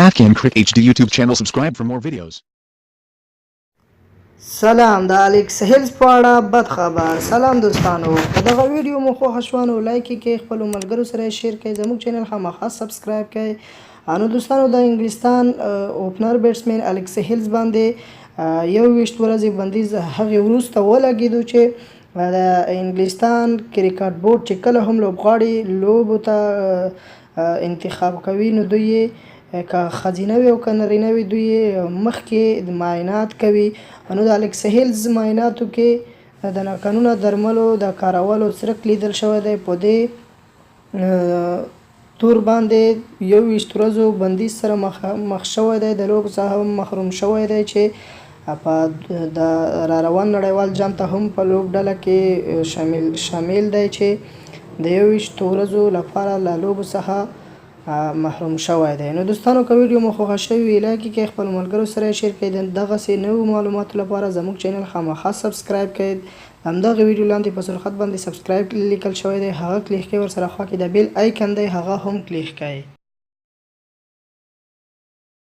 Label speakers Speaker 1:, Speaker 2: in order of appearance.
Speaker 1: Afghan Crit HD YouTube channel. Subscribe for more videos.
Speaker 2: سلام د الکس هیلز په اړه بد خبر. سلام دوستانو، که دغه ویډیو مو خوښ شوه نو لایک کړئ، خپل ملګرو سره شیر کړئ، زموږ چینل خامخا سبسکرایب کړئ. نو دوستانو، د انګلستان اوپنر بیټسمن الکس هیلز باندې 21 ورځې بندیز هغې وروسته ولګېدو چې د انګلستان کرکټ بورډ چې کله هم لوبغاړي لوبو ته انتخاب کوي نو دوی که ښځینه وي او که نرینه وي دوی مخکې معاینات کوي. نو د الکس هیلز معایناتو کې د ناقانونه درملو د کارولو څرک لیدل شوی دی. په دې تور باندې 21 ورځو بندیز سره مخ شوی دی، د لوبو څخه هم محروم شوی دی چې په د راروان نړیوال جام ته هم په لوبډله کې شامل دی چې د 21 ورځو لپاره له لوبو څخه محروم شوی دی. نو دوستانو، که ویډیو مو خوښه شوې وي لایک کړئ، خپل ملګرو سره شیر کړئ. دغسې نوو معلوماتو لپاره زموږ چینل خامخا سبسکرایب کړئ. همدغه ویډیو لاندې په سرخط باندې سبسکرایب لیکل شوی دی، هغه کلیک کړئ، ورسره خوا کې د بیل آیکن دی هغه هم کلیک کړئ.